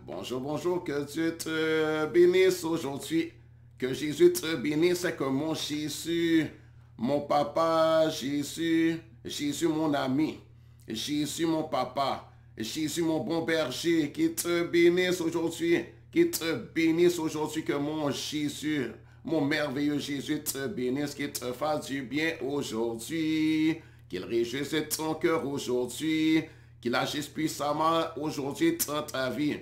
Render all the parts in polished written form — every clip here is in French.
bonjour, que Dieu te bénisse aujourd'hui, que Jésus te bénisse, que mon Jésus, mon papa, Jésus mon ami, Jésus mon papa, Jésus mon bon berger, qui te bénisse aujourd'hui, que mon Jésus, mon merveilleux Jésus te bénisse, qu'il te fasse du bien aujourd'hui, qu'il réjouisse ton cœur aujourd'hui, qu'il agisse puissamment aujourd'hui dans ta vie,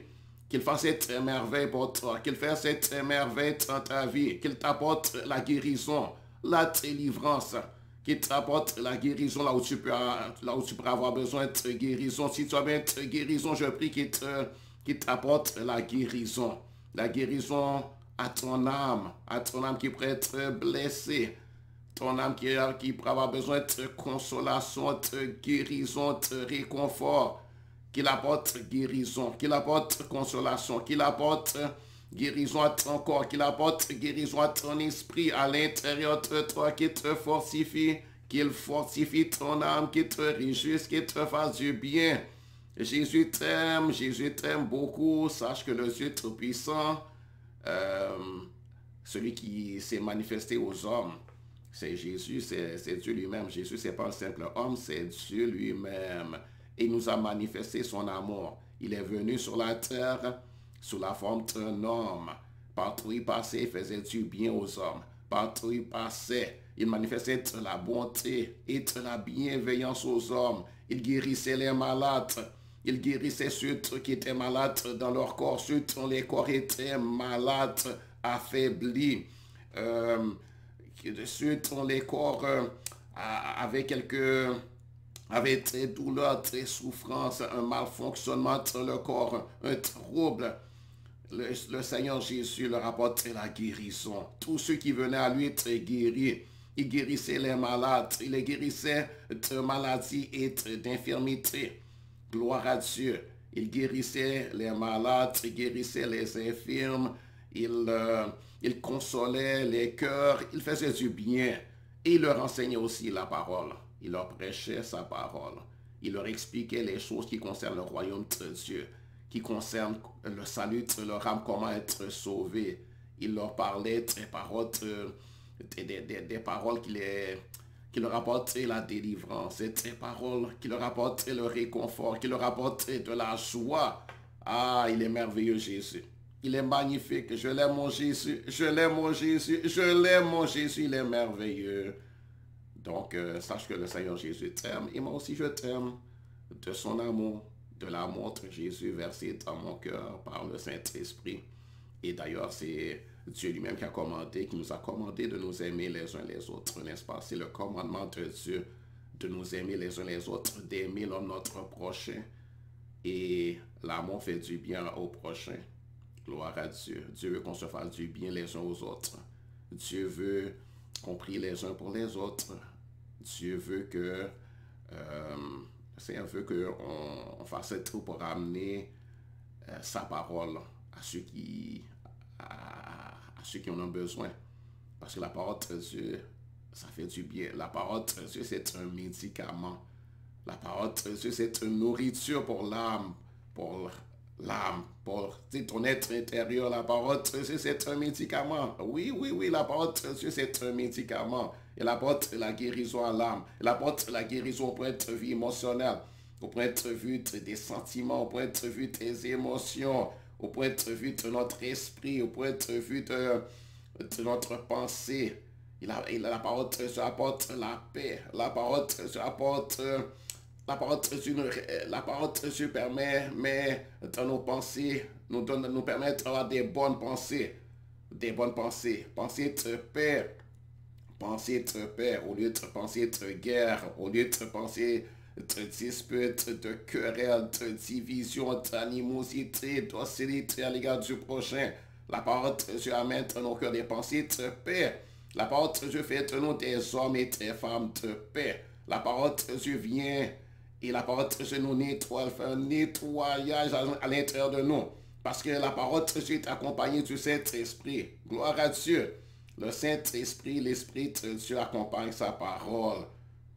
qu'il fasse cette merveille pour toi, qu'il fasse cette merveille dans ta vie, qu'il t'apporte la guérison, la délivrance, qu'il t'apporte la guérison là où tu peux avoir besoin de guérison. Si tu as besoin de guérison, je prie qu'il t'apporte la guérison à ton âme qui pourrait être blessée, ton âme qui pourrait avoir besoin de consolation, de guérison, de réconfort, qu'il apporte guérison, qu'il apporte consolation, qu'il apporte guérison à ton corps, qu'il apporte guérison à ton esprit, à l'intérieur de toi, qu'il te fortifie, qu'il fortifie ton âme, qu'il te réjouisse, qu'il te fasse du bien. Jésus t'aime beaucoup. Sache que le Dieu Tout-Puissant, celui qui s'est manifesté aux hommes, c'est Jésus, c'est Dieu lui-même. Jésus, c'est pas un simple homme, c'est Dieu lui-même. Et il nous a manifesté son amour. Il est venu sur la terre sous la forme d'un homme. Partout où il passait, il faisait du bien aux hommes. Partout où il passait, il manifestait de la bonté et de la bienveillance aux hommes. Il guérissait les malades. Il guérissait ceux qui étaient malades dans leur corps, ceux dont les corps étaient malades, affaiblis. Ceux dont les corps avaient des douleurs, des souffrances, un malfonctionnement dans le corps, un trouble. Le Seigneur Jésus leur apportait la guérison. Tous ceux qui venaient à lui étaient guéris. Il guérissait les malades, il les guérissait de maladies et d'infirmités. Gloire à Dieu. Il guérissait les malades, il guérissait les infirmes, il consolait les cœurs, il faisait du bien. Et il leur enseignait aussi la parole. Il leur prêchait sa parole. Il leur expliquait les choses qui concernent le royaume de Dieu, qui concernent le salut de leur âme, comment être sauvé. Il leur parlait des paroles, des paroles qui leur apportaient la délivrance, des paroles qui leur apportaient le réconfort, qui leur apportaient de la joie. Ah, il est merveilleux Jésus. Il est magnifique. Je l'aime mon Jésus. Je l'aime mon Jésus. Je l'aime mon Jésus. Il est merveilleux. Donc, sache que le Seigneur Jésus t'aime. Et moi aussi, je t'aime de son amour, de l'amour de Jésus versé dans mon cœur par le Saint-Esprit. Et d'ailleurs, c'est Dieu lui-même qui nous a commandé de nous aimer les uns les autres, n'est-ce pas? C'est le commandement de Dieu de nous aimer les uns les autres, d'aimer notre prochain. Et l'amour fait du bien au prochain. Gloire à Dieu. Dieu veut qu'on se fasse du bien les uns aux autres. Dieu veut qu'on prie les uns pour les autres. Dieu veut que le Seigneur veut qu'on fasse tout pour amener sa parole à ceux qui en ont besoin. Parce que la parole de Dieu, ça fait du bien. La parole de Dieu, c'est un médicament. La parole de Dieu, c'est une nourriture pour l'âme, pour ton être intérieur. La parole de Dieu, c'est un médicament. Oui, la parole de Dieu, c'est un médicament. Elle apporte la guérison à l'âme. Elle apporte la guérison au point de vue émotionnel, au point de vue des sentiments, au point de vue des émotions, au point de vue de notre esprit, au point de vue de notre pensée. La parole de Dieu apporte la paix. La parole de Dieu apporte... La parole de Dieu permet, mais dans nos pensées, nous permet d'avoir des bonnes pensées. Des bonnes pensées. Pensées de paix. Pensées de paix. Au lieu de penser de guerre. Au lieu de penser de dispute, de querelle, de division, d'animosité, d'hostilité à l'égard du prochain. La parole de Dieu amène dans nos cœurs des pensées de paix. La parole de Dieu fait de nous des hommes et des femmes de paix. La parole de Dieu vient et la parole de Dieu nous nettoie, elle fait un nettoyage à l'intérieur de nous. Parce que la parole de Dieu est accompagnée du Saint-Esprit. Gloire à Dieu. Le Saint-Esprit, l'Esprit de Dieu accompagne sa parole.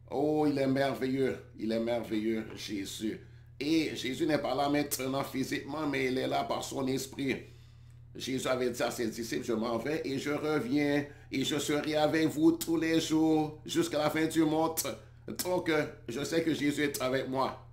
Oh, il est merveilleux, Jésus. Et Jésus n'est pas là maintenant physiquement, mais il est là par son esprit. Jésus avait dit à ses disciples, je m'en vais et je reviens et je serai avec vous tous les jours jusqu'à la fin du monde. Donc, je sais que Jésus est avec moi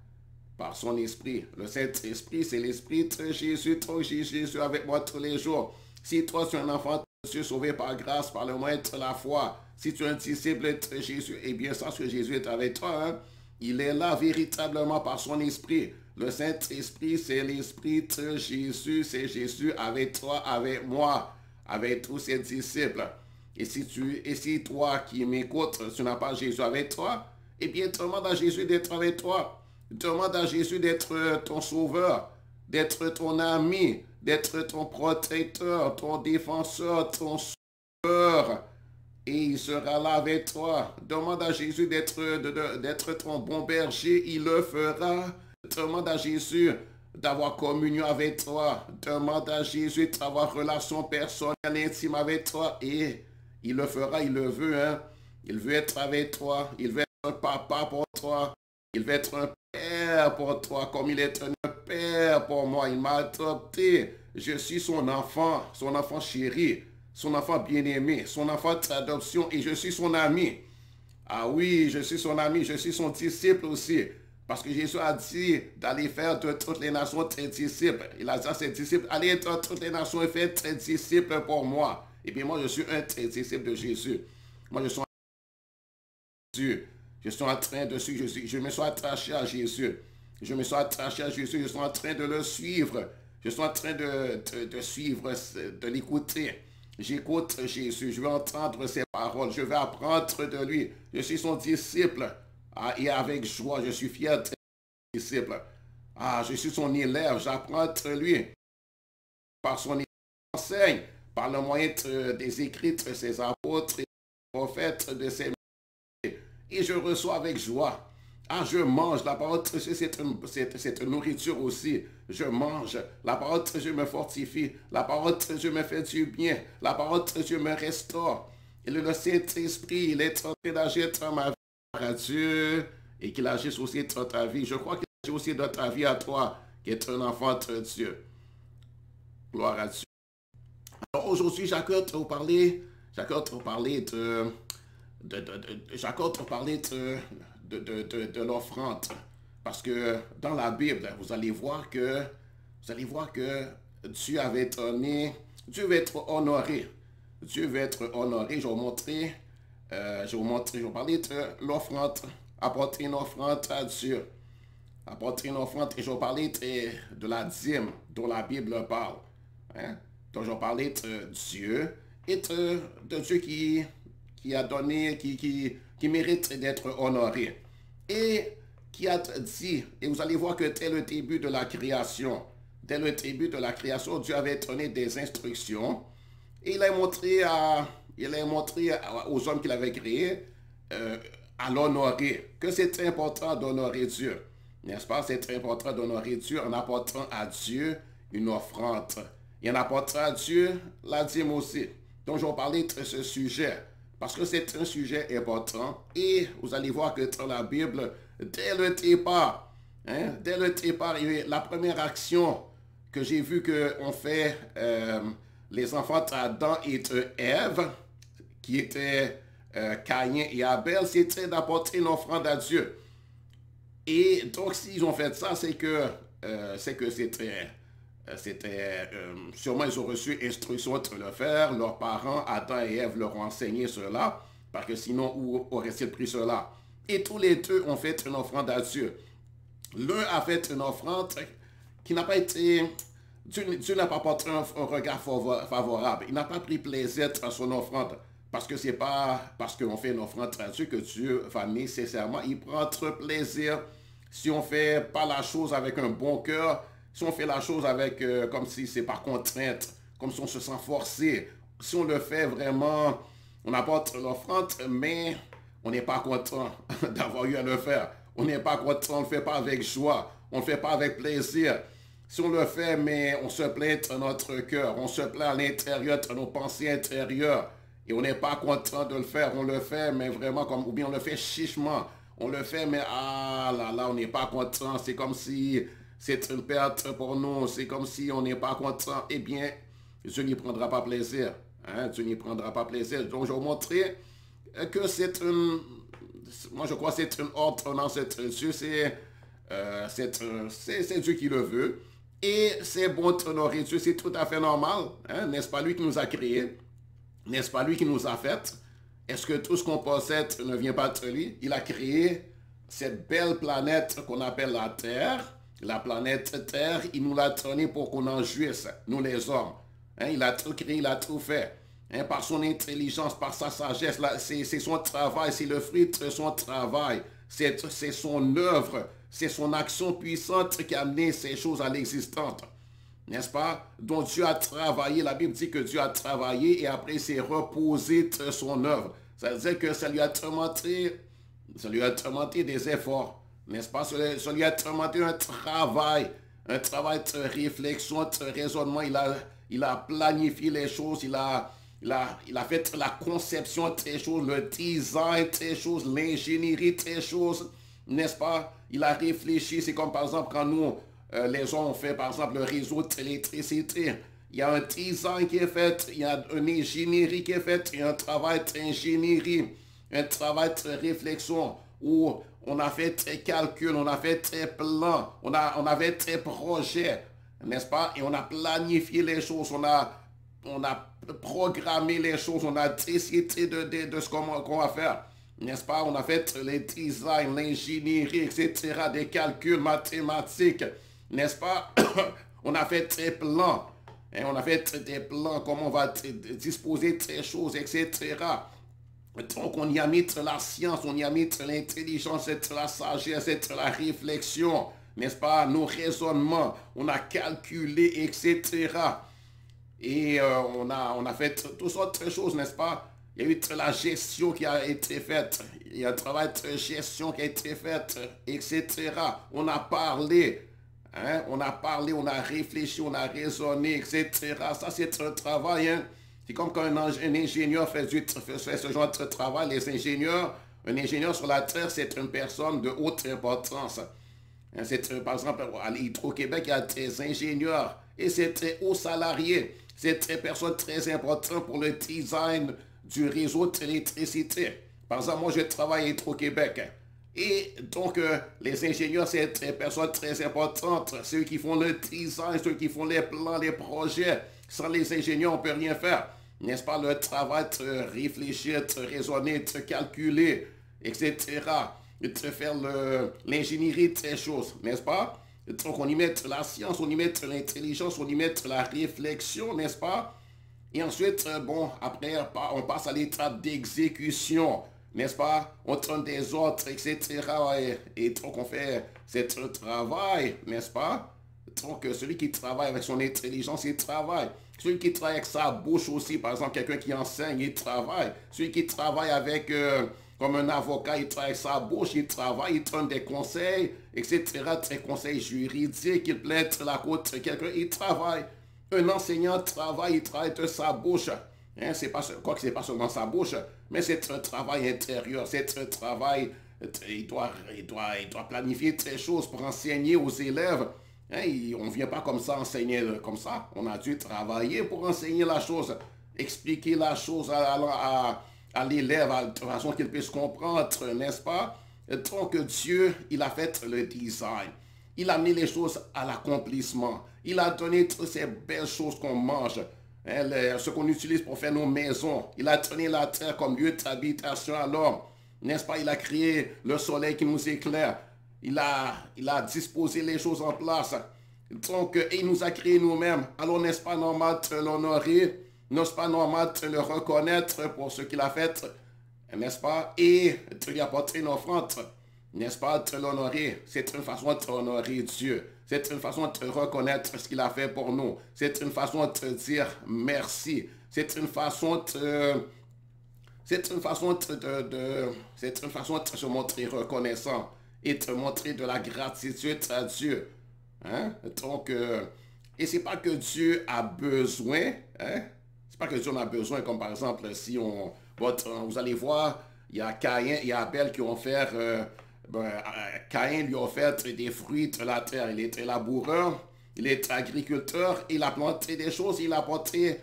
par son esprit. Le Saint-Esprit, c'est l'esprit de Jésus. Donc, Jésus est avec moi tous les jours. Si toi, tu es un enfant de Dieu sauvé par grâce, par le moyen de la foi, si tu es un disciple de Jésus, eh bien, sache que Jésus est avec toi. Hein? Il est là véritablement par son esprit. Le Saint-Esprit, c'est l'esprit de Jésus. C'est Jésus avec toi, avec moi, avec tous ses disciples. Et si toi qui m'écoutes, tu n'as pas Jésus avec toi, eh bien, demande à Jésus d'être avec toi. Demande à Jésus d'être ton sauveur, d'être ton ami, d'être ton protecteur, ton défenseur, ton sauveur. Et il sera là avec toi. Demande à Jésus d'être ton bon berger. Il le fera. Demande à Jésus d'avoir communion avec toi. Demande à Jésus d'avoir relation personnelle intime avec toi. Et il le fera, il le veut. Hein? Il veut être avec toi. Il veut être un papa pour toi. Il veut être un père pour toi, comme il est un père pour moi. Il m'a adopté. Je suis son enfant chéri, son enfant bien-aimé, son enfant d'adoption et je suis son ami. Ah oui, je suis son ami, je suis son disciple aussi. Parce que Jésus a dit d'aller faire de toutes les nations tes disciples. Il a dit à ses disciples, allez dans toutes les nations et faites tes disciples pour moi. Et bien moi, je suis un disciple de Jésus. Moi, je suis un Jésus. Je suis en train de suivre, je me suis attaché à Jésus. Je me suis attaché à Jésus, je suis en train de le suivre. Je suis en train de suivre, de l'écouter. J'écoute Jésus, je vais entendre ses paroles, je vais apprendre de lui. Je suis son disciple. Ah, et avec joie, je suis fier d'être disciple. Ah, je suis son élève, j'apprends de lui. Par son enseigne, par le moyen des écrits de ses apôtres et des prophètes de ses et je reçois avec joie. Ah, je mange. La parole de Dieu, c'est une nourriture aussi. Je mange. La parole de Dieu me fortifie. La parole de Dieu me fait du bien. La parole de Dieu me restaure. Et le Saint-Esprit, il est en train d'agir dans ma vie à Dieu et qu'il agisse aussi dans ta vie. Je crois qu'il agit aussi dans ta vie à toi, qui est un enfant de Dieu. Gloire à Dieu. Alors aujourd'hui, j'accorde à vous parler de l'offrande. Parce que dans la Bible, vous allez voir que Dieu avait donné, Dieu va être honoré. Dieu va être honoré. Je vais vous parler de l'offrande. Apporter une offrande à Dieu. Apporter une offrande. Et je vais parler de la dîme dont la Bible parle. Hein? Donc je vais parler de Dieu et de Dieu qui a donné, qui mérite d'être honoré. Et qui a dit, et vous allez voir que dès le début de la création, Dieu avait donné des instructions et il a montré aux hommes qu'il avait créés à l'honorer, que c'est important d'honorer Dieu. N'est-ce pas? C'est important d'honorer Dieu en apportant à Dieu une offrande. Et en apportant à Dieu la dîme aussi. Donc, je vais parler de ce sujet. Parce que c'est un sujet important et vous allez voir que dans la Bible, dès le départ, la première action que j'ai vu qu'on fait les enfants d'Adam et d'Ève, qui étaient Caïn et Abel, c'était d'apporter une offrande à Dieu. Et donc, s'ils ont fait ça, c'est que sûrement ils ont reçu instruction de le faire. Leurs parents, Adam et Ève, leur ont enseigné cela, parce que sinon, où auraient-ils pris cela? Et tous les deux ont fait une offrande à Dieu. L'un a fait une offrande qui n'a pas été... Dieu n'a pas porté un regard favorable. Il n'a pas pris plaisir à son offrande. Parce que ce n'est pas parce qu'on fait une offrande à Dieu que Dieu va nécessairement y prendre plaisir. Si on ne fait pas la chose avec un bon cœur, si on fait la chose avec comme si c'est par contrainte, comme si on se sent forcé, si on le fait vraiment, on apporte l'offrande, mais on n'est pas content d'avoir eu à le faire. On n'est pas content, on ne le fait pas avec joie, on ne le fait pas avec plaisir. Si on le fait, mais on se plaint dans notre cœur, on se plaint à l'intérieur de nos pensées intérieures, et on n'est pas content de le faire, on le fait, mais vraiment comme, ou bien on le fait chichement, on le fait, mais ah là là, on n'est pas content. C'est comme si c'est une perte pour nous. C'est comme si on n'est pas content. Eh bien, Dieu n'y prendra pas plaisir. Hein? Dieu n'y prendra pas plaisir. Donc, je vais vous montrer que c'est une... Moi, je crois que c'est une ordonnance de Dieu. C'est Dieu qui le veut. Et c'est bon d'honorer Dieu. C'est tout à fait normal. Hein? N'est-ce pas lui qui nous a créés? N'est-ce pas lui qui nous a fait? Est-ce que tout ce qu'on possède ne vient pas de lui? Il a créé cette belle planète qu'on appelle la Terre. La planète Terre, il nous l'a donnée pour qu'on en jouisse, nous les hommes. Hein, il a tout créé, il a tout fait. Hein, par son intelligence, par sa sagesse, c'est son travail, c'est le fruit de son travail. C'est son œuvre, c'est son action puissante qui a amené ces choses à l'existence. N'est-ce pas? Donc Dieu a travaillé, la Bible dit que Dieu a travaillé et après il s'est reposé de son œuvre. Ça veut dire que ça lui a demandé des efforts, n'est-ce pas? Ça lui a demandé un travail de réflexion, de raisonnement. Il a planifié les choses, il a fait la conception des choses, le design des choses, l'ingénierie des choses, n'est-ce pas? Il a réfléchi, c'est comme par exemple quand nous, les gens ont fait par exemple le réseau d'électricité. Il y a un design qui est fait, il y a une ingénierie qui est faite, il y a un travail d'ingénierie, un travail de réflexion où on a fait des calculs, on a fait des plans, on avait des projets, n'est-ce pas? Et on a planifié les choses, on a programmé les choses, on a décidé de ce qu'on va faire. N'est-ce pas? On a fait les designs, l'ingénierie, etc., des calculs mathématiques. N'est-ce pas? On a fait des plans. Et on a fait des plans, comment on va disposer des choses, etc. Donc on y a mis de la science, on y a mis de l'intelligence, de la sagesse, de la réflexion. N'est-ce pas? Nos raisonnements, on a calculé, etc. Et on a fait toutes sortes de choses, n'est-ce pas? Il y a eu de la gestion qui a été faite. Il y a un travail de gestion qui a été fait, etc. On a parlé. Hein? On a parlé, on a réfléchi, on a raisonné, etc. Ça, c'est un travail. Hein? C'est comme quand un ingénieur fait ce genre de travail. Un ingénieur sur la Terre, c'est une personne de haute importance. Hein? Par exemple, à l'Hydro-Québec, il y a des ingénieurs et c'est très hauts salariés. C'est des personnes très importantes pour le design du réseau d'électricité. Par exemple, moi, je travaille à Hydro-Québec. Et donc, les ingénieurs, c'est des personnes très importantes. Ceux qui font le design, ceux qui font les plans, les projets. Sans les ingénieurs, on ne peut rien faire. N'est-ce pas? Le travail de réfléchir, de raisonner, de calculer, etc. De faire l'ingénierie des choses. N'est-ce pas? Donc, on y met de la science, on y met de l'intelligence, on y met de la réflexion, n'est-ce pas? Et ensuite, bon, après, on passe à l'étape d'exécution, n'est-ce pas? On donne des ordres, etc. Et donc, on fait ce travail, n'est-ce pas? Donc, celui qui travaille avec son intelligence, il travaille. Celui qui travaille avec sa bouche aussi, par exemple, quelqu'un qui enseigne, il travaille. Celui qui travaille avec, comme un avocat, il travaille avec sa bouche, il travaille, il donne des conseils, etc. Des conseils juridiques, il plaide la côte de quelqu'un, il travaille. Un enseignant travaille, il travaille de sa bouche. Hein, quoique ce n'est pas seulement sa bouche, mais c'est un travail intérieur, c'est un travail, il doit planifier des choses pour enseigner aux élèves. Hein, on ne vient pas comme ça enseigner comme ça. On a dû travailler pour enseigner la chose, expliquer la chose à l'élève de façon qu'il puisse comprendre, n'est-ce pas? Donc Dieu, il a fait le design. Il a mis les choses à l'accomplissement. Il a donné toutes ces belles choses qu'on mange, hein, ce qu'on utilise pour faire nos maisons. Il a donné la terre comme lieu d'habitation à l'homme. N'est-ce pas? Il a créé le soleil qui nous éclaire. Il a disposé les choses en place. Donc, il nous a créé nous-mêmes. Alors, n'est-ce pas normal de l'honorer? N'est-ce pas normal de le reconnaître pour ce qu'il a fait? N'est-ce pas? Et de lui apporter une offrande. N'est-ce pas? De l'honorer. C'est une façon d'honorer Dieu. C'est une façon de reconnaître ce qu'il a fait pour nous. C'est une façon de dire merci. C'est une façon de... C'est une façon de se montrer reconnaissant et de montrer de la gratitude à Dieu. Hein? Donc, et c'est pas que Dieu a besoin, hein? C'est pas que Dieu en a besoin, comme par exemple, si vous allez voir, il y a Caïn et Abel qui ont fait Caïn lui a offert des fruits de la terre. Il était laboureur, il était agriculteur, il a planté des choses, il a apporté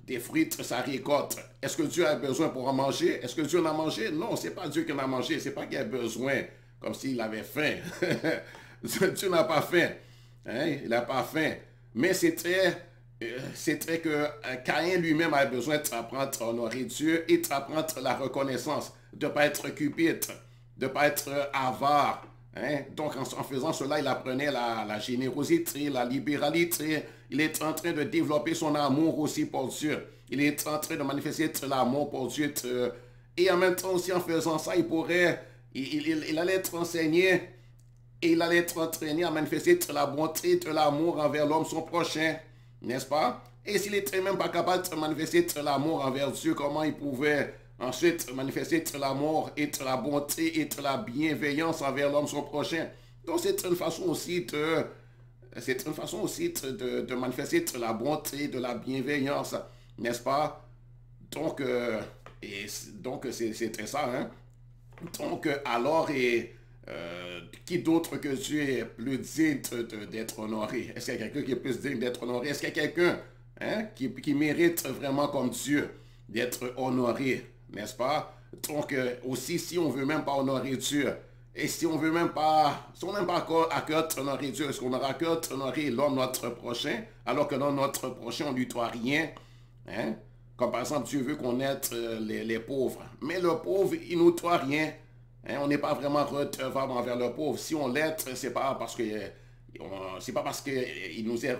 des fruits de sa récolte. Est-ce que Dieu a besoin pour en manger? Est-ce que Dieu en a mangé? Non, c'est pas Dieu qui en a mangé, c'est pas qu'il a besoin, comme s'il avait faim. Dieu n'a pas faim. Hein? Il n'a pas faim. Mais c'était que Caïn lui-même avait besoin d'apprendre à honorer Dieu et d'apprendre la reconnaissance, de ne pas être cupide, de ne pas être avare. Hein? Donc en faisant cela, il apprenait la générosité, la libéralité. Il est en train de développer son amour aussi pour Dieu. Il est en train de manifester l'amour pour Dieu. Et en même temps aussi en faisant ça, il allait être enseigné et il allait être entraîné à manifester la bonté, de l'amour envers l'homme, son prochain, n'est-ce pas? Et s'il n'était même pas capable de manifester l'amour envers Dieu, comment il pouvait ensuite manifester l'amour et la bonté et la bienveillance envers l'homme, son prochain? Donc c'est une façon aussi de manifester la bonté, de la bienveillance, n'est-ce pas? Donc, c'était ça, hein? Donc, alors, qui d'autre que Dieu est plus digne d'être honoré? Est-ce qu'il y a quelqu'un qui est plus digne d'être honoré? Est-ce qu'il y a quelqu'un, hein, qui mérite vraiment comme Dieu d'être honoré, n'est-ce pas? Donc, aussi, si on ne veut même pas honorer Dieu, et si on veut même pas, si on n'a pas à cœur d'honorer Dieu, est-ce qu'on aura à cœur d'honorer l'homme, notre prochain, alors que l'homme, notre prochain, on ne lui doit rien, hein? Comme par exemple, Dieu veut qu'on aide les pauvres. Mais le pauvre, il ne nous doit rien. Hein, on n'est pas vraiment redevable envers le pauvre. Si on l'aide, c'est pas parce que il nous est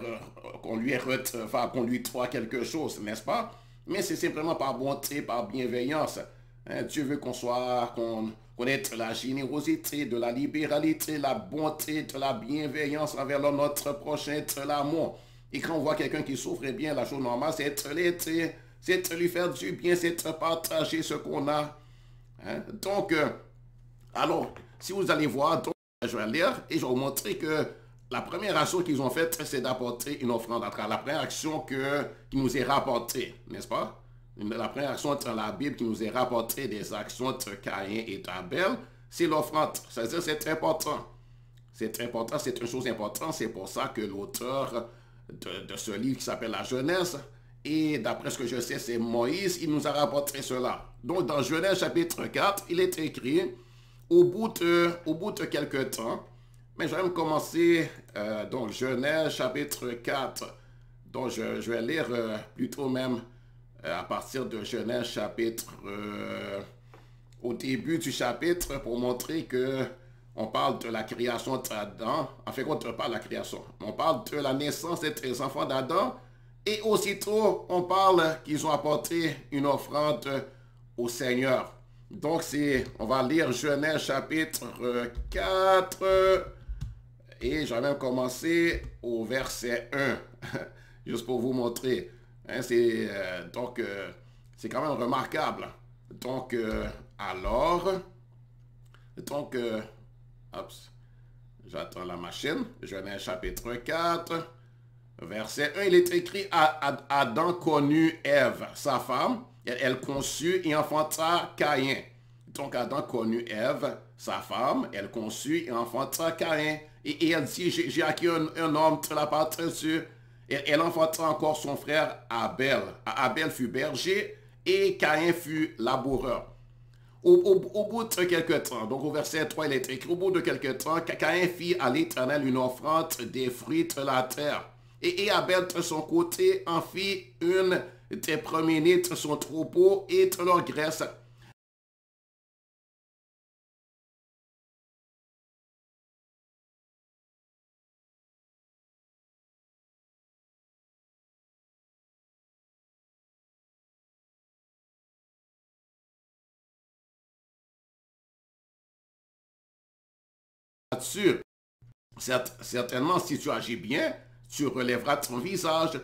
qu'on lui est redevable, qu'on lui doit quelque chose, n'est-ce pas? Mais c'est simplement par bonté, par bienveillance. Hein, Dieu veut qu'on ait de la générosité, de la libéralité, la bonté, de la bienveillance envers notre prochain, de l'amour. Et quand on voit quelqu'un qui souffre, eh bien, la chose normale, c'est de lui faire du bien, c'est de partager ce qu'on a. Hein? Donc, alors, si vous allez voir, donc, je vais lire et je vais vous montrer que la première action qu'ils ont faite, c'est d'apporter une offrande. La première action qui nous est rapportée, n'est-ce pas? La première action dans la Bible qui nous est rapportée des actions de Caïn et d'Abel, c'est l'offrande. C'est-à-dire c'est important. C'est important, c'est une chose importante. C'est pour ça que l'auteur de ce livre qui s'appelle La Genèse, et d'après ce que je sais, c'est Moïse, il nous a rapporté cela. Donc dans Genèse chapitre 4, il est écrit, au bout de quelques temps, mais je vais commencer, donc Genèse chapitre 4, donc je vais lire plutôt même à partir de Genèse chapitre, au début du chapitre, pour montrer que on parle de la création d'Adam. En fait, on ne parle pas de la création. On parle de la naissance des enfants d'Adam. Et aussitôt, on parle qu'ils ont apporté une offrande au Seigneur. Donc, on va lire Genèse chapitre 4. Et je vais même commencer au verset 1. Juste pour vous montrer. Hein, c'est quand même remarquable. Donc, j'attends la machine. Genèse chapitre 4, verset 1. Il est écrit, Adam connut Ève, sa femme, elle conçut et enfanta Caïn. Donc Adam connut Ève, sa femme, elle conçut et enfanta Caïn. Et elle dit, j'ai acquis un homme de la part de Dieu. Elle enfanta encore son frère Abel. Abel fut berger et Caïn fut laboureur. Au bout de quelques temps, donc au verset 3, il est écrit, au bout de quelques temps, Caïn fit à l'Éternel une offrande des fruits de la terre. Et Abel, de son côté, en fit une des premiers-nés de son troupeau et de leur graisse. Là-dessus, certainement, si tu agis bien, tu relèveras ton visage.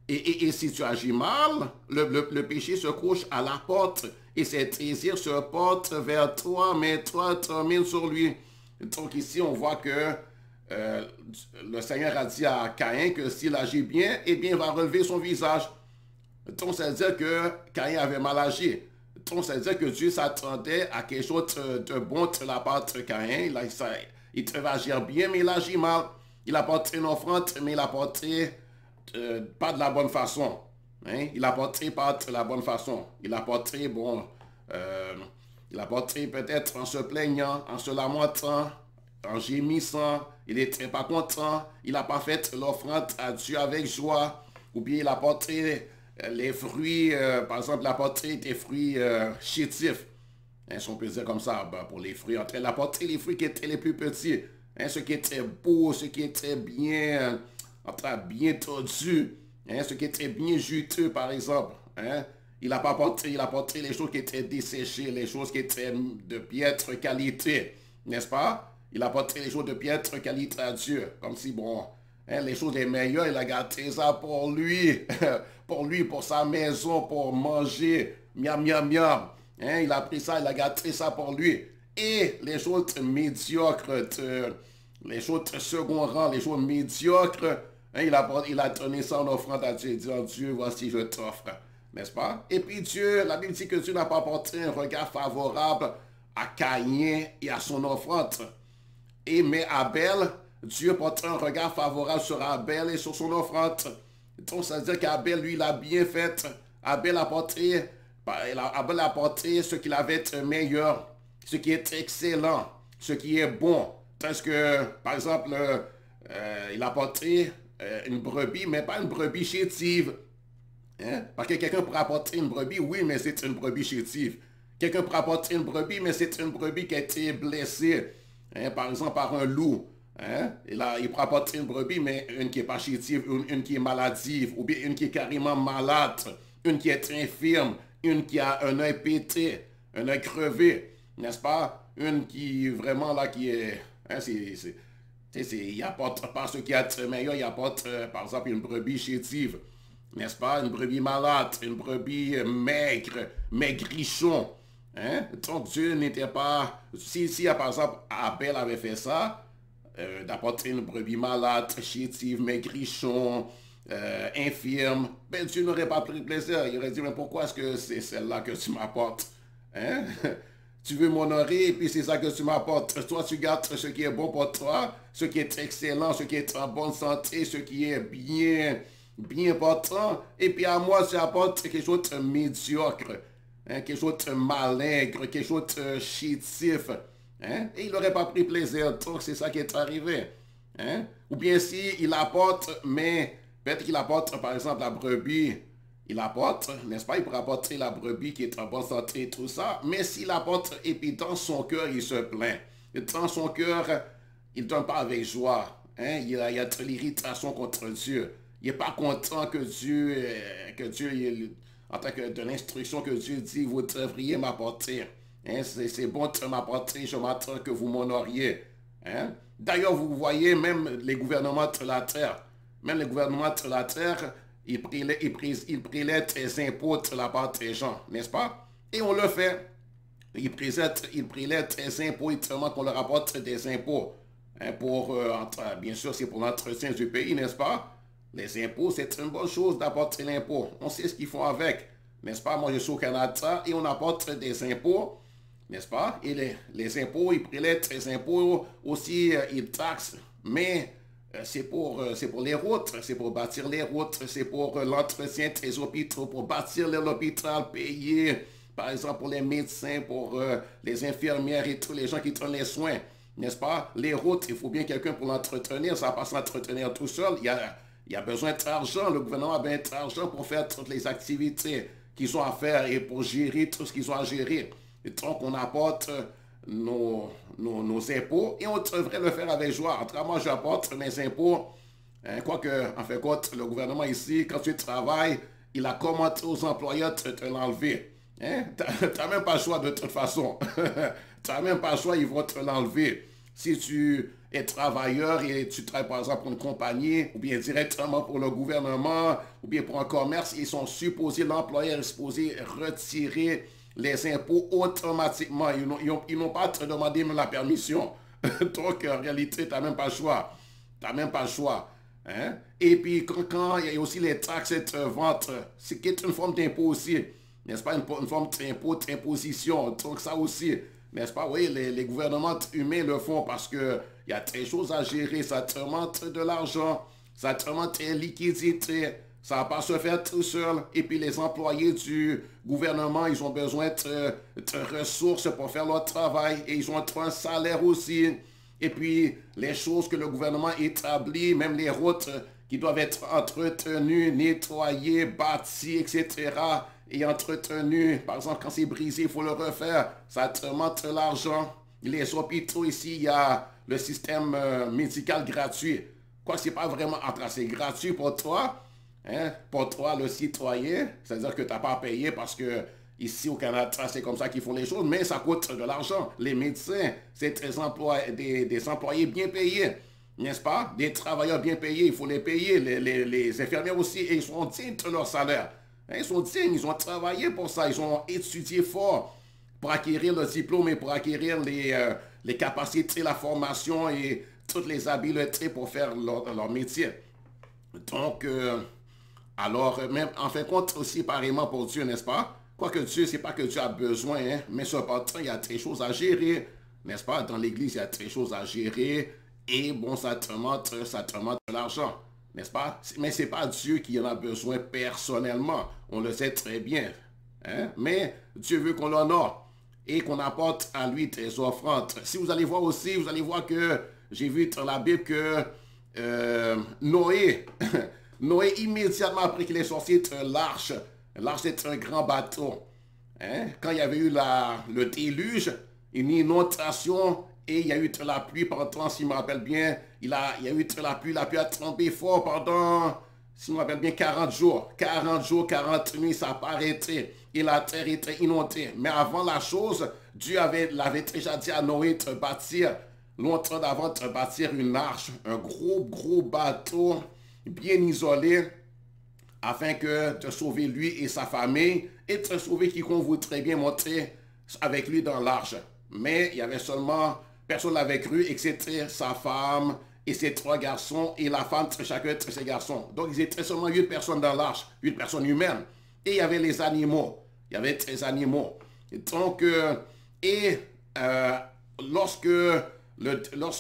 Et si tu agis mal, le péché se couche à la porte et ses désirs se portent vers toi, mais toi, termine sur lui. Donc ici, on voit que le Seigneur a dit à Caïn que s'il agit bien, eh bien, il va relever son visage. Donc, ça veut dire que Caïn avait mal agi. Donc, c'est-à-dire que Dieu s'attendait à quelque chose de bon de la part de Caïn. Il devait agir bien, mais il agit mal. Il a porté une offrande, mais il a porté pas de la bonne façon. Hein? Il a porté pas de la bonne façon. Il a porté, bon, il a porté peut-être en se plaignant, en se lamentant, en gémissant. Il n'était pas content. Il n'a pas fait l'offrande à Dieu avec joie. Ou bien il a porté les fruits, par exemple, il a porté des fruits chétifs. Hein, si on peut dire comme ça, ben, pour les fruits. Il a porté les fruits qui étaient les plus petits. Hein, ceux qui étaient beaux, ceux qui étaient bien, bien tordus. Hein, ceux qui étaient bien juteux, par exemple. Hein. Il n'a pas porté, il a porté les choses qui étaient desséchées, les choses qui étaient de piètre qualité. N'est-ce pas? Il a porté les choses de piètre qualité à Dieu. Comme si, bon, hein, les choses les meilleures, il a gardé ça pour lui. Pour lui, pour sa maison, pour manger. Miam, miam, miam. Hein, il a pris ça, il a gardé ça pour lui. Et les choses médiocres, les choses de second rang, les choses médiocres, hein, il a donné ça en offrande à Dieu, disant, Dieu, voici, je t'offre. N'est-ce pas? Et puis Dieu, la Bible dit que Dieu n'a pas porté un regard favorable à Caïn et à son offrande. Mais Abel, Dieu porte un regard favorable sur Abel et sur son offrande. Donc, ça veut dire qu'Abel, lui, il a bien fait. Abel a porté ce qu'il avait de meilleur, ce qui est excellent, ce qui est bon. Parce que, par exemple, il a porté une brebis, mais pas une brebis chétive. Hein? Parce que quelqu'un pourrait apporter une brebis, oui, mais c'est une brebis chétive. Quelqu'un pourrait apporter une brebis, mais c'est une brebis qui a été blessée, hein, par exemple par un loup. Hein? Il pourrait apporter une brebis, mais une qui n'est pas chétive, une qui est maladive, ou bien une qui est carrément malade, une qui est infirme, une qui a un œil pété, un œil crevé, n'est-ce pas? Une qui vraiment là, qui est... Hein, il apporte pas ce qui a de meilleur, il apporte par exemple une brebis chétive. N'est-ce pas? Une brebis malade, une brebis maigre, maigrichon. Hein? Donc Dieu n'était pas... Si par exemple Abel avait fait ça, d'apporter une brebis malade, chétive, maigrichon, infirme, ben Dieu n'aurait pas pris plaisir. Il aurait dit, mais pourquoi est-ce que c'est celle-là que tu m'apportes? Hein? Tu veux m'honorer et puis c'est ça que tu m'apportes. Toi, tu gardes ce qui est bon pour toi, ce qui est excellent, ce qui est en bonne santé, ce qui est bien important. Et puis à moi, tu apportes quelque chose de médiocre, hein, quelque chose de malingre, quelque chose de chétif. Hein? Et il n'aurait pas pris plaisir. Donc c'est ça qui est arrivé. Hein? Ou bien si il apporte, mais peut-être qu'il apporte par exemple la brebis, il apporte, n'est-ce pas? Il pourrait apporter la brebis qui est en bonne santé et tout ça. Mais s'il apporte et puis dans son cœur, il se plaint. Et dans son cœur, il ne donne pas avec joie. Hein? Il y a de l'irritation contre Dieu. Il n'est pas content que Dieu en tant que de l'instruction que Dieu dit, vous devriez m'apporter. Hein? C'est bon de m'apporter, je m'attends que vous m'honoriez. Hein? D'ailleurs, vous voyez même les gouvernements de la terre. Même les gouvernements de la terre, ils prélèvent des impôts de la part des gens, n'est-ce pas? Et on le fait. Ils prélèvent des impôts, tellement qu'on leur apporte des impôts. Hein, bien sûr, c'est pour l'entretien du pays, n'est-ce pas? Les impôts, c'est une bonne chose d'apporter l'impôt. On sait ce qu'ils font avec, n'est-ce pas? Moi, je suis au Canada et on apporte des impôts, n'est-ce pas? Et les impôts, ils prélèvent des impôts aussi, ils taxent. Mais c'est pour les routes, c'est pour bâtir les routes, c'est pour l'entretien des hôpitaux, pour bâtir l'hôpital, payer, par exemple, pour les médecins, pour les infirmières et tous les gens qui donnent les soins, n'est-ce pas? Les routes, il faut bien quelqu'un pour l'entretenir, ça ne va pas s'entretenir tout seul. Il y a besoin d'argent, le gouvernement a besoin d'argent pour faire toutes les activités qu'ils ont à faire et pour gérer tout ce qu'ils ont à gérer. Et donc, on apporte nos impôts et on devrait le faire avec joie. En tout cas, moi, j'apporte mes impôts. Hein, quoique, en fait, le gouvernement ici, quand tu travailles, il a commandé aux employeurs de te l'enlever. Hein? Tu n'as même pas le choix de toute façon. Tu n'as même pas le choix, ils vont te l'enlever. Si tu es travailleur et tu travailles par exemple pour une compagnie, ou bien directement pour le gouvernement, ou bien pour un commerce, l'employeur est supposé retirer les impôts automatiquement. Ils n'ont pas à te demander même la permission. Donc, en réalité, tu n'as même pas le choix. Tu n'as même pas le choix. Hein? Et puis, quand il y a aussi les taxes de vente, ce qui est une forme d'impôt aussi. n'est-ce pas, une forme d'imposition. Donc ça aussi, n'est-ce pas, oui, les gouvernements humains le font parce qu'il y a des choses à gérer, ça demande de l'argent, ça demande des liquidités, ça ne va pas se faire tout seul. Et puis les employés du gouvernement, ils ont besoin de ressources pour faire leur travail et ils ont un salaire aussi. Et puis les choses que le gouvernement établit, même les routes qui doivent être entretenues, nettoyées, bâties, etc. et entretenues. Par exemple, quand c'est brisé, il faut le refaire. Ça demande de l'argent. Les hôpitaux ici, il y a le système médical gratuit. Quoi, c'est pas vraiment c'est gratuit pour toi. Hein? Pour toi, le citoyen, c'est-à-dire que tu n'as pas à payer parce que ici au Canada, c'est comme ça qu'ils font les choses, mais ça coûte de l'argent. Les médecins, c'est des employés bien payés, n'est-ce pas? Des travailleurs bien payés, il faut les payer. Les infirmières aussi, et ils sont dignes de leur salaire. Hein? Ils sont dignes, ils ont travaillé pour ça, ils ont étudié fort pour acquérir le diplôme et pour acquérir les capacités, la formation et toutes les habiletés pour faire leur métier. Donc, alors, même en fin de compte, aussi pareillement pour Dieu, n'est-ce pas? Quoique Dieu, c'est pas que Dieu a besoin, hein, mais cependant, il y a très choses à gérer, n'est-ce pas? Dans l'Église, il y a très choses à gérer, et bon, ça demande de l'argent, n'est-ce pas? Mais c'est pas Dieu qui en a besoin personnellement, on le sait très bien, hein? Mais Dieu veut qu'on l'honore et qu'on apporte à lui des offrandes. Si vous allez voir aussi, vous allez voir que j'ai vu dans la Bible que Noé... Noé, immédiatement après qu'il est sorti de l'arche, l'arche est un grand bateau. Hein? Quand il y avait eu le déluge, une inondation, et il y a eu de la pluie pendant, si je me rappelle bien, il y a eu de la pluie a tombé fort pendant, si je me rappelle bien, 40 jours. 40 jours, 40 nuits, ça n'a pas arrêté. Et la terre était inondée. Mais avant la chose, Dieu l'avait déjà dit à Noé de bâtir, longtemps d'avant, de bâtir une arche, un gros bateau, bien isolé, afin que de sauver lui et sa famille, et de sauver quiconque voudrait bien monter avec lui dans l'arche. Mais il y avait seulement, personne l'avait cru, et c'était sa femme et ses 3 garçons, et la femme de chacun de ses garçons. Donc ils étaient seulement 8 personnes dans l'arche, 8 personnes humaines. Et il y avait les animaux, il y avait des animaux. Et donc, lorsque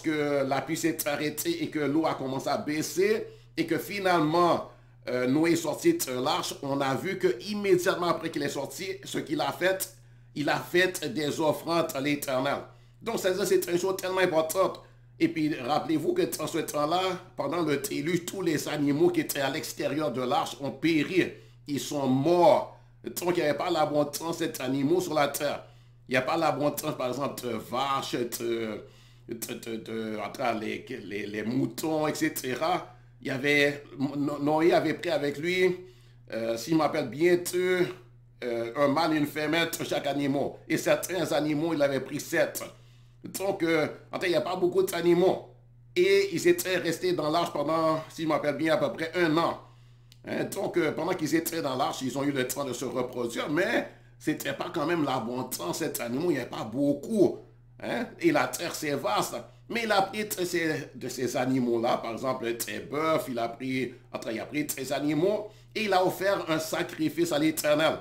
la pluie s'est arrêtée et que l'eau a commencé à baisser, et que finalement, Noé est sorti de l'arche, on a vu que immédiatement après qu'il est sorti, ce qu'il a fait, il a fait des offrandes à l'Éternel. Donc, c'est une chose tellement importante. Et puis, rappelez-vous que dans ce temps-là, pendant le déluge, tous les animaux qui étaient à l'extérieur de l'arche ont péri. Ils sont morts. Donc, il n'y avait pas l'abondance d'animaux sur la terre. Il n'y a pas l'abondance, par exemple, de vaches, les moutons, etc. Noé avait pris avec lui, s'il m'appelle bien, un mâle et une femelle de chaque animal. Et certains animaux, il avait pris 7. Donc, en fait, il n'y a pas beaucoup d'animaux. Et ils étaient restés dans l'arche pendant, s'il m'appelle bien, à peu près 1 an. Hein? Donc, pendant qu'ils étaient dans l'arche, ils ont eu le temps de se reproduire, mais ce n'était pas quand même l'abondance, cet animal, il n'y avait pas beaucoup. Hein? Et la terre, c'est vaste. Mais il a pris de ces animaux-là, par exemple, des bœufs, il a pris ces animaux et il a offert un sacrifice à l'Éternel.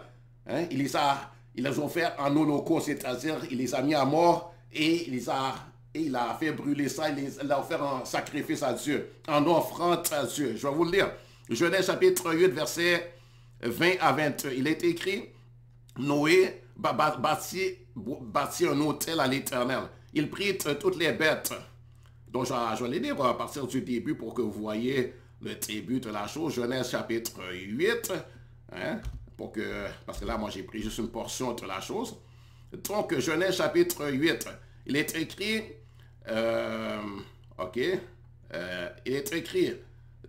Hein? Il les a offerts en holocauste, c'est-à-dire il les a mis à mort et il a fait brûler ça, il a offert un sacrifice à Dieu, en offrande à Dieu. Je vais vous le lire. Genèse chapitre 8, versets 20 à 22. Il est écrit, Noé bâtit un autel à l'Éternel. Il prit toutes les bêtes. Donc, je vais les lire à partir du début pour que vous voyez le début de la chose. Genèse chapitre 8. Hein, parce que là, moi, j'ai pris juste une portion de la chose. Donc, Genèse chapitre 8. Il est écrit... il est écrit...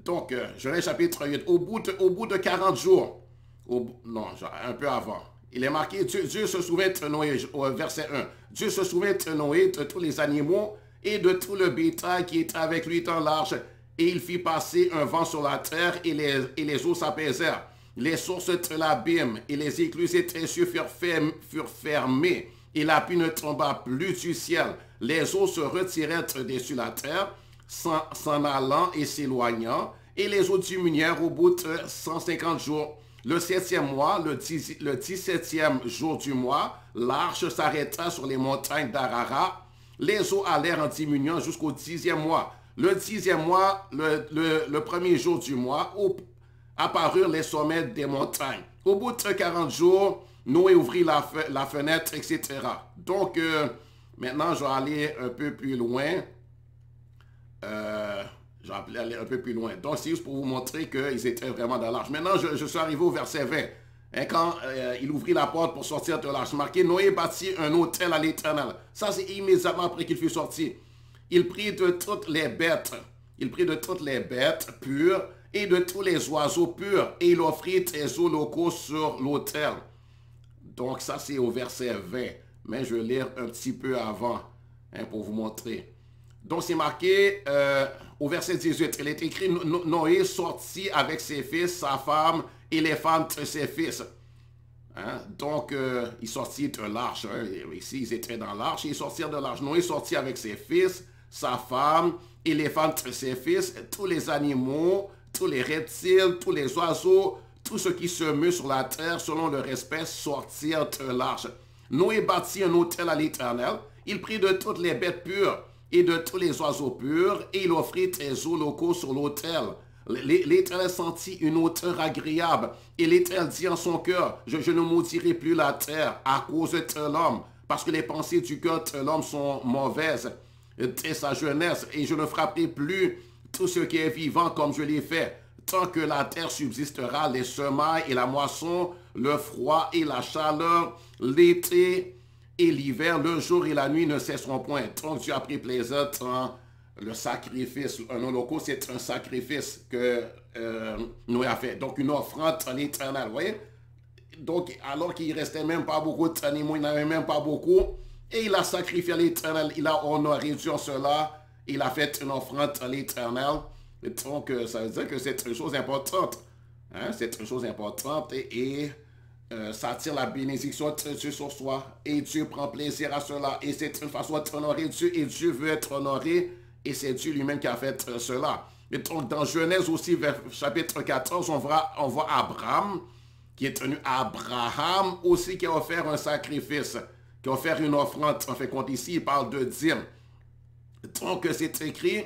Donc, Genèse chapitre 8. Au bout de 40 jours... un peu avant... Il est marqué, Dieu se souvient de Noé, verset 1. Dieu se souvient de Noé, de tous les animaux et de tout le bétail qui était avec lui dans l'arche. Et il fit passer un vent sur la terre et les eaux s'apaisèrent. Les sources de l'abîme et les écluses des cieux furent fermées. Et la pluie ne tomba plus du ciel. Les eaux se retirèrent dessus la terre, s'en allant et s'éloignant. Et les eaux diminuèrent au bout de 150 jours. Le 7e mois, le 17e jour du mois, l'arche s'arrêta sur les montagnes d'Ararat. Les eaux allèrent en diminuant jusqu'au 10e mois. Le 10e mois, le premier jour du mois, apparurent les sommets des montagnes. Au bout de 40 jours, Noé ouvrit la fenêtre, etc. Donc, maintenant, je vais aller un peu plus loin. Je vais aller un peu plus loin. Donc, c'est juste pour vous montrer qu'ils étaient vraiment dans l'arche. Maintenant, je suis arrivé au verset 20. Hein, quand il ouvrit la porte pour sortir de l'arche, marqué, Noé bâtit un autel à l'Éternel. Ça, c'est immédiatement après qu'il fut sorti. Il prit de toutes les bêtes. Il prit de toutes les bêtes pures et de tous les oiseaux purs. Et il offrit des holocaustes sur l'autel. Donc, ça, c'est au verset 20. Mais je vais lire un petit peu avant, hein, pour vous montrer. Donc, c'est marqué au verset 18. Il est écrit, Noé sortit avec ses fils, sa femme et les femmes de ses fils. Hein? Donc, ils sortit de l'arche. Hein? Ici, ils étaient dans l'arche. Ils sortirent de l'arche. Noé sortit avec ses fils, sa femme et les femmes de ses fils, tous les animaux, tous les reptiles, tous les oiseaux, tout ce qui se meut sur la terre selon leur espèce sortirent de l'arche. Noé bâtit un autel à l'Éternel. Il prit de toutes les bêtes pures et de tous les oiseaux purs, et il offrit des holocaustes sur l'autel. L'Éternel sentit une odeur agréable, et l'Éternel dit en son cœur, je ne maudirai plus la terre à cause de l'homme, parce que les pensées du cœur de l'homme sont mauvaises dès sa jeunesse, et je ne frapperai plus tout ce qui est vivant comme je l'ai fait. Tant que la terre subsistera, les semailles et la moisson, le froid et la chaleur, l'été et l'hiver, le jour et la nuit ne cesseront point. Donc Dieu a pris plaisir dans le sacrifice. Un holocauste, c'est un sacrifice que Noé a fait. Donc une offrande à l'Éternel, vous voyez? Donc alors qu'il ne restait même pas beaucoup d'animaux, il n'avait même pas beaucoup, et il a sacrifié à l'Éternel, il a honoré Dieu en cela, il a fait une offrande à l'Éternel. Donc ça veut dire que c'est une chose importante. Hein? C'est une chose importante et ça attire la bénédiction de Dieu sur soi. Et Dieu prend plaisir à cela. Et c'est une façon d'honorer Dieu. Et Dieu veut être honoré. Et c'est Dieu lui-même qui a fait cela. Et donc dans Genèse aussi, chapitre 14, on voit Abraham, qui est tenu Abraham aussi, qui a offert un sacrifice, qui a offert une offrande. En fait, compte ici, il parle de dîme. Donc c'est écrit,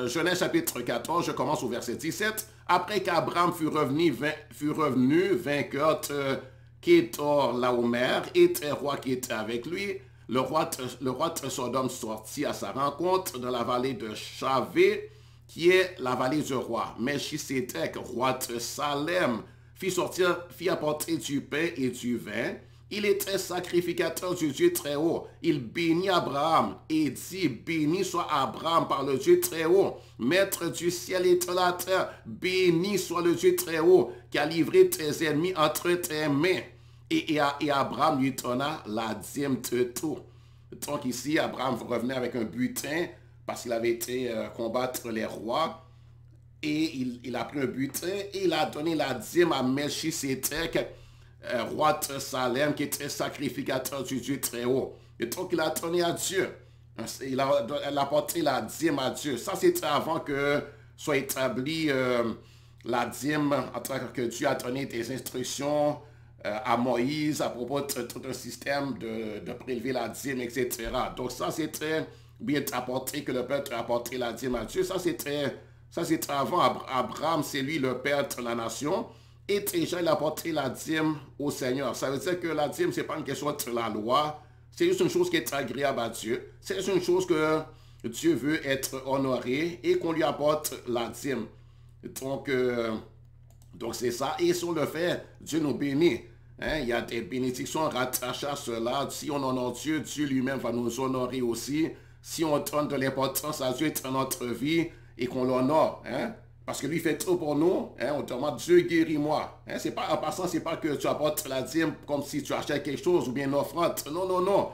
Genèse chapitre 14, je commence au verset 17. Après qu'Abraham fut revenu vainqueur de Kétor Laomer et des rois qui étaient avec lui, le roi de Sodome sortit à sa rencontre dans la vallée de Chavé, qui est la vallée du roi. Melchisédek, roi de Salem, fit apporter du pain et du vin. Il était sacrificateur du Dieu très haut. Il bénit Abraham et dit, béni soit Abraham par le Dieu très haut, maître du ciel et de la terre. Béni soit le Dieu très haut qui a livré tes ennemis entre tes mains. Et Abraham lui donna la dîme de tout. Donc ici, Abraham revenait avec un butin parce qu'il avait été combattre les rois. Et il a pris un butin et il a donné la dîme à Melchisédek, roi de Salem, qui était sacrificateur du Dieu très haut. Et donc, il a donné à Dieu. Il a apporté la dîme à Dieu. Ça, c'était avant que soit établie la dîme, en tant que Dieu a donné des instructions à Moïse à propos de tout un système de prélever la dîme, etc. Donc, ça, c'était bien apporté, que le peuple a apporté la dîme à Dieu. Ça, c'était avant. Abraham, c'est lui le père de la nation. Et déjà, il a apporté la dîme au Seigneur. Ça veut dire que la dîme, ce n'est pas une question de la loi. C'est juste une chose qui est agréable à Dieu. C'est juste une chose que Dieu veut être honoré et qu'on lui apporte la dîme. Donc c'est ça. Et sur le fait, Dieu nous bénit. Hein? Il y a des bénédictions rattachées à cela. Si on honore Dieu, Dieu lui-même va nous honorer aussi. Si on donne de l'importance à Dieu dans notre vie et qu'on l'honore, hein? Parce que lui fait tout pour nous, hein, on demande Dieu guéris-moi. Hein, c'est pas, en passant, c'est pas que tu apportes la dîme comme si tu achètes quelque chose ou bien une offrande. Non, non, non.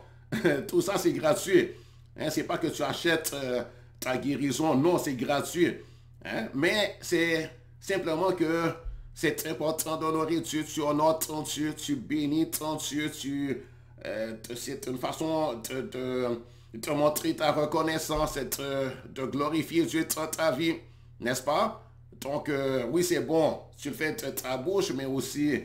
Tout ça, c'est gratuit. Hein, c'est pas que tu achètes ta guérison. Non, c'est gratuit. Hein, mais c'est simplement que c'est important d'honorer Dieu. Tu honores ton Dieu, tu bénis ton Dieu. C'est une façon de montrer ta reconnaissance et de glorifier Dieu dans ta vie. N'est-ce pas? Donc, oui, c'est bon, tu le fais de ta bouche, mais aussi,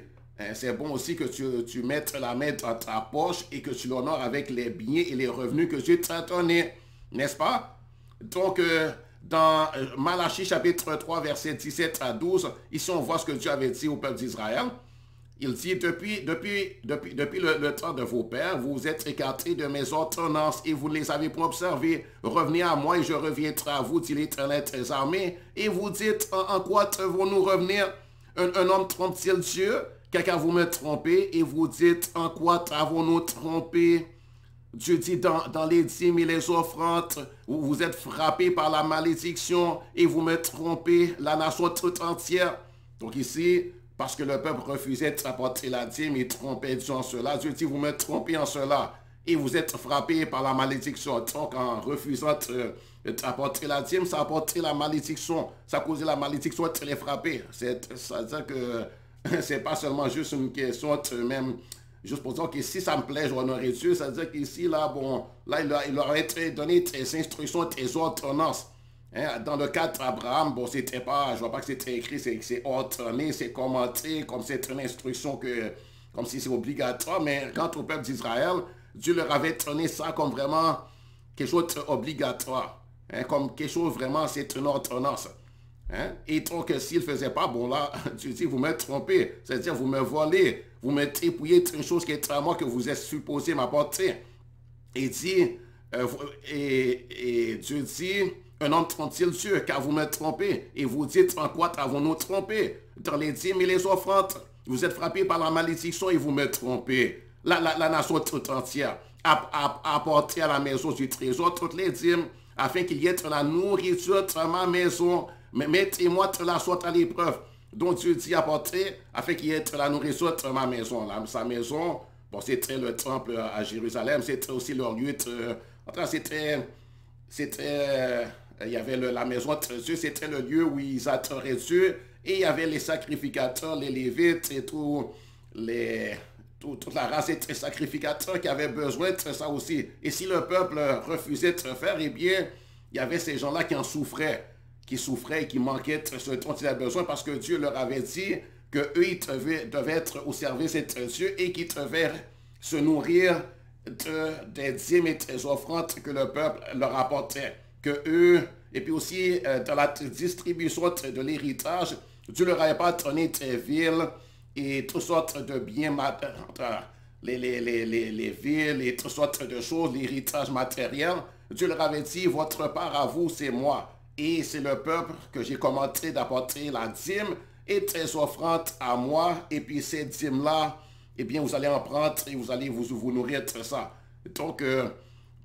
c'est bon aussi que tu mettes la main dans ta poche et que tu l'honores avec les biens et les revenus que Dieu t'a donnés, n'est-ce pas? Donc, dans Malachie chapitre 3, verset 17 à 12, ici on voit ce que Dieu avait dit au peuple d'Israël. Il dit, depuis le temps de vos pères, vous vous êtes écartés de mes ordonnances et vous ne les avez pas observées. Revenez à moi et je reviendrai à vous, dit l'Éternel des armées. Et vous dites, en quoi devons-nous revenir? Un homme trompe-t-il Dieu? Quelqu'un vous me trompez et vous dites, en quoi avons-nous trompé? Dieu dit dans les dîmes et les offrandes, vous êtes frappés par la malédiction et vous me trompez, la nation toute entière. Donc ici, parce que le peuple refusait d'apporter la dîme et trompait Dieu en cela, Dieu dit, vous me trompez en cela et vous êtes frappés par la malédiction. Donc en refusant d'apporter la dîme, ça a apporté la malédiction, ça a causé la malédiction de les frapper. C'est-à-dire que c'est pas seulement juste une question de même. Juste pour dire que si ça me plaît, je vais honorer Dieu. C'est-à-dire qu'ici, là, bon, là, il leur a donné tes instructions, tes ordonnances. Hein? Dans le cas d'Abraham, bon, c'était pas, je vois pas que c'était écrit, c'est ordonné, c'est commenté, comme c'est une instruction comme si c'est obligatoire. Mais quant au peuple d'Israël, Dieu leur avait donné ça comme vraiment quelque chose d'obligatoire. Hein? Comme quelque chose vraiment, c'est une ordonnance. Hein? Et donc, s'il ne faisait pas, bon là, Dieu dit, vous me trompez, c'est-à-dire vous me volez, vous me dépouillez d'une chose qui est à moi que vous êtes supposé m'apporter. Et dit, et Dieu dit, un homme trompe-t-il Dieu, car vous me trompez, et vous dites, en quoi avons-nous trompé? Dans les dîmes et les offrandes, vous êtes frappés par la malédiction et vous me trompez. La nation toute entière a apporté à la maison du trésor toutes les dîmes, afin qu'il y ait de la nourriture dans ma maison. Mais mettez-moi de la sorte à l'épreuve. Donc Dieu dit apporter afin qu'il y ait de la nourriture dans ma maison. Là, sa maison, bon, c'était le temple à Jérusalem, c'était aussi leur lieu de... Enfin, il y avait la maison de Dieu, c'était le lieu où ils adoraient Dieu. Et il y avait les sacrificateurs, les Lévites et toute la race des sacrificateurs qui avaient besoin de ça aussi. Et si le peuple refusait de faire, eh bien, il y avait ces gens-là qui en souffraient. Qui souffraient et qui manquaient de ce dont ils avaient besoin parce que Dieu leur avait dit qu'eux, ils devaient être au service de Dieu et qu'ils devaient se nourrir des dîmes et des offrandes que le peuple leur apportait. Que eux, et puis aussi dans la distribution de l'héritage, Dieu leur avait pas donné des villes et toutes sortes de biens les villes et toutes sortes de choses, l'héritage matériel. Dieu leur avait dit, votre part à vous, c'est moi. Et c'est le peuple que j'ai commandé d'apporter la dîme et tes offrandes à moi. Et puis ces dîmes-là, eh bien, vous allez en prendre et vous allez vous nourrir de ça. Donc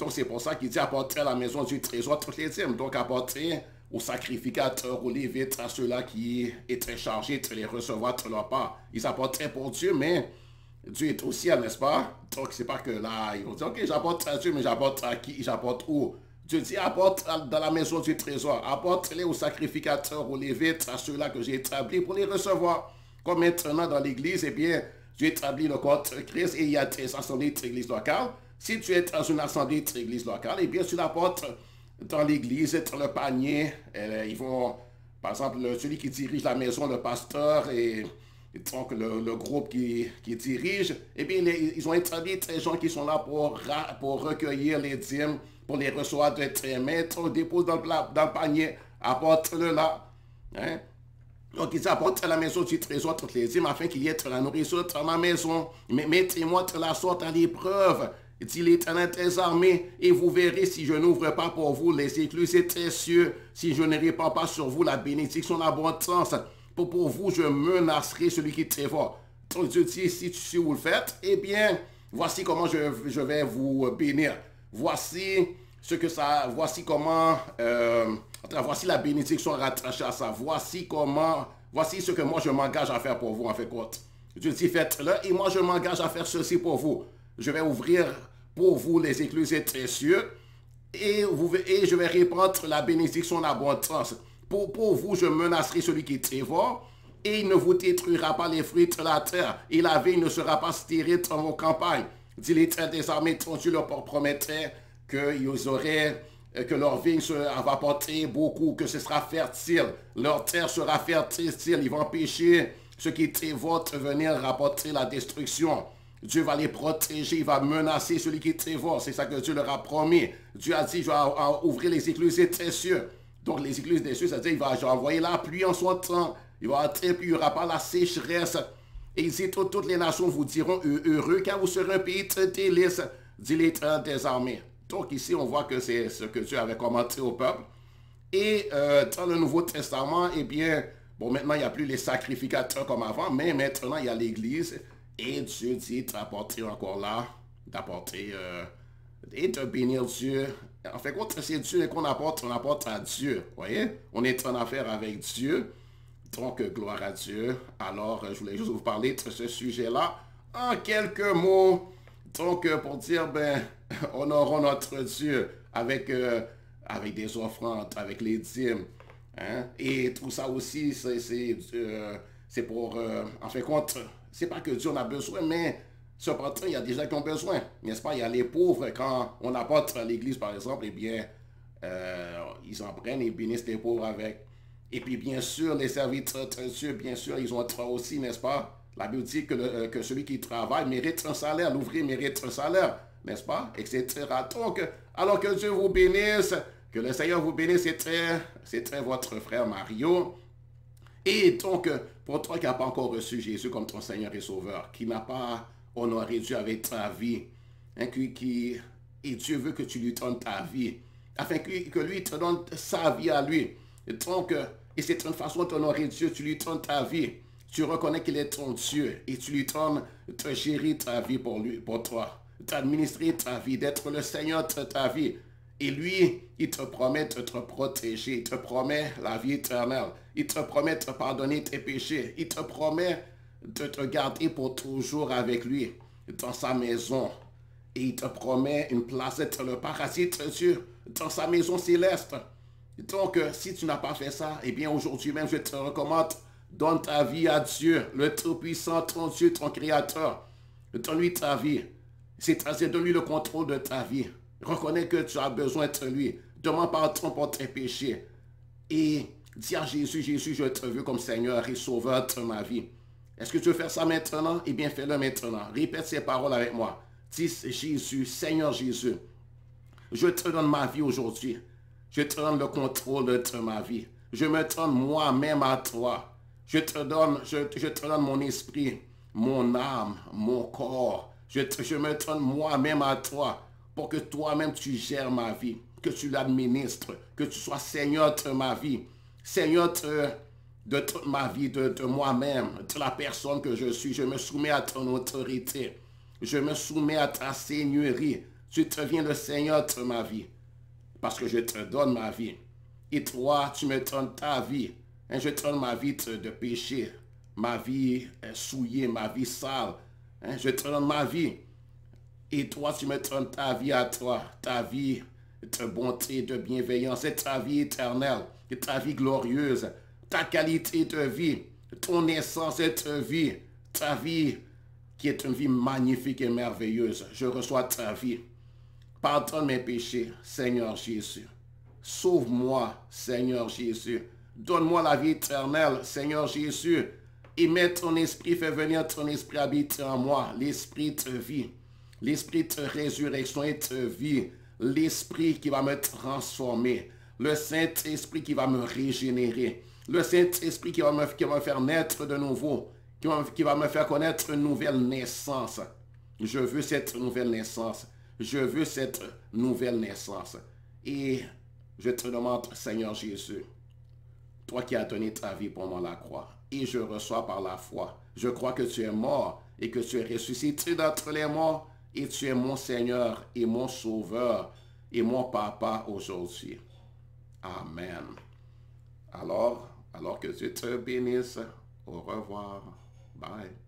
c'est pour ça qu'il dit apporter à la maison du trésor toutes les dîmes. Donc, apporter aux sacrificateurs, aux lévites, à ceux-là qui étaient chargés de les recevoir de leur part. Ils apportaient pour Dieu, mais Dieu est au ciel, n'est-ce pas? Donc, c'est pas que là, ils vont dire, ok, j'apporte à Dieu, mais j'apporte à qui? J'apporte où? Dieu dit, apporte dans la maison du trésor, apporte-les aux sacrificateurs, aux lévites, à ceux-là que j'ai établis pour les recevoir. Comme maintenant dans l'église, eh bien, Dieu établit le corps de Christ et il y a des assemblées de l'église locale. Si tu es dans une assemblée de l'église locale, eh bien, tu l'apportes dans l'église, dans le panier. Ils vont, par exemple, celui qui dirige la maison, le pasteur et donc le groupe qui dirige, eh bien, ils ont établi des gens qui sont là pour recueillir les dîmes, pour les recevoir de tes mains, tu déposes dans le panier, apporte-le là. Hein? Donc, ils apportent à la maison du trésor toutes les dîmes afin qu'il y ait de la nourriture dans ma maison. Mais mettez-moi de la sorte à l'épreuve, dit l'Éternel des armées, et vous verrez si je n'ouvre pas pour vous les écluses des cieux, si je ne répands pas sur vous la bénédiction, l'abondance. Pour vous, je menacerai celui qui dévore. Donc Dieu dit, si vous le faites, eh bien, voici comment je vais vous bénir. Voici comment, voici la bénédiction rattachée à ça. Voici ce que moi je m'engage à faire pour vous, en fait, compte. Dieu dit, faites-le, et moi je m'engage à faire ceci pour vous. Je vais ouvrir pour vous les écluses des cieux, et je vais répandre la bénédiction, l'abondance. Pour vous, je menacerai celui qui dévore, et il ne vous détruira pas les fruits de la terre, et la vie ne sera pas stérile dans vos campagnes. Dit l'Éternel des armées, ton Dieu leur promettait qu'ils auraient que leur vigne va porter beaucoup, que ce sera fertile. Leur terre sera fertile. Ils vont empêcher ceux qui vont venir rapporter la destruction. Dieu va les protéger, il va menacer celui qui tévore. C'est ça que Dieu leur a promis. Dieu a dit, je vais ouvrir les écluses des cieux. Donc les écluses des cieux, c'est-à-dire il va envoyer la pluie en son temps. Il va être, puis il n'y aura pas la sécheresse. Et il dit, toutes les nations vous diront heureux, car vous serez un pays très délice, dit l'Éternel des armées. Donc ici, on voit que c'est ce que Dieu avait commenté au peuple. Et dans le Nouveau Testament, eh bien, bon, maintenant, il n'y a plus les sacrificateurs comme avant, mais maintenant, il y a l'Église. Et Dieu dit d'apporter encore là, d'apporter et de bénir Dieu. En fait, quand c'est Dieu qu'on apporte, on apporte à Dieu. Vous voyez? On est en affaire avec Dieu. Donc, gloire à Dieu. Alors, je voulais juste vous parler de ce sujet-là en quelques mots. Donc, pour dire, ben, honorons notre Dieu avec, avec des offrandes, avec les dîmes. Hein? Et tout ça aussi, c'est pour, en fait, compte, c'est pas que Dieu en a besoin, mais cependant, il y a des gens qui ont besoin. N'est-ce pas? Il y a les pauvres. Quand on apporte à l'église, par exemple, eh bien, ils en prennent et bénissent les pauvres avec. Et puis, bien sûr, les serviteurs de Dieu, bien sûr, ils ont un droit aussi, n'est-ce pas? La Bible dit que celui qui travaille mérite un salaire, l'ouvrier mérite un salaire, n'est-ce pas? Etc. Donc, alors que Dieu vous bénisse, que le Seigneur vous bénisse, c'est très votre frère Mario. Et donc, pour toi qui n'as pas encore reçu Jésus comme ton Seigneur et Sauveur, qui n'a pas honoré Dieu avec ta vie, hein, et Dieu veut que tu lui donnes ta vie, afin que lui te donne sa vie à lui. Et donc, et c'est une façon d'honorer Dieu, tu lui donnes ta vie. Tu reconnais qu'il est ton Dieu et tu lui donnes de gérer ta vie pour toi, d'administrer ta vie, d'être le Seigneur de ta vie. Et lui, il te promet de te protéger, il te promet la vie éternelle, il te promet de te pardonner tes péchés, il te promet de te garder pour toujours avec lui dans sa maison. Et il te promet une place dans le paradis de Dieu, dans sa maison céleste. Donc, si tu n'as pas fait ça, eh bien aujourd'hui même, je te recommande, donne ta vie à Dieu, le Tout-Puissant, ton Dieu, ton Créateur. Donne-lui ta vie, c'est-à-dire donne-lui le contrôle de ta vie. Reconnais que tu as besoin de lui. Demande pardon pour tes péchés. Et dis à Jésus, Jésus, je te veux comme Seigneur et Sauveur de ma vie. Est-ce que tu veux faire ça maintenant? Eh bien, fais-le maintenant. Répète ces paroles avec moi. Dis, Jésus, Seigneur Jésus, je te donne ma vie aujourd'hui. Je te donne le contrôle de ma vie. Je me donne moi-même à toi. Je te donne mon esprit, mon âme, mon corps. Je me donne moi-même à toi pour que toi-même tu gères ma vie, que tu l'administres, que tu sois Seigneur de ma vie, Seigneur de toute ma vie, de moi-même, de la personne que je suis. Je me soumets à ton autorité. Je me soumets à ta seigneurie. Tu deviens le Seigneur de ma vie parce que je te donne ma vie. Et toi, tu me donnes ta vie. Et je te donne ma vie de péché, ma vie souillée, ma vie sale. Je te donne ma vie. Et toi, tu me donnes ta vie à toi, ta vie de bonté, de bienveillance, et ta vie éternelle, et ta vie glorieuse, ta qualité de vie, ton essence et ta vie qui est une vie magnifique et merveilleuse. Je reçois ta vie. Pardonne mes péchés, Seigneur Jésus. Sauve-moi, Seigneur Jésus. Donne-moi la vie éternelle, Seigneur Jésus. Et mets ton esprit, fais venir ton esprit habiter en moi, l'esprit de vie. L'esprit de résurrection et de vie, l'esprit qui va me transformer, le Saint-Esprit qui va me régénérer, le Saint-Esprit qui va me faire naître de nouveau, qui va me faire connaître une nouvelle naissance. Je veux cette nouvelle naissance. Je veux cette nouvelle naissance. Et je te demande, Seigneur Jésus, toi qui as donné ta vie pour moi à la croix, et je reçois par la foi. Je crois que tu es mort et que tu es ressuscité d'entre les morts. Et tu es mon Seigneur et mon Sauveur et mon Papa aujourd'hui. Amen. Alors que Dieu te bénisse. Au revoir. Bye.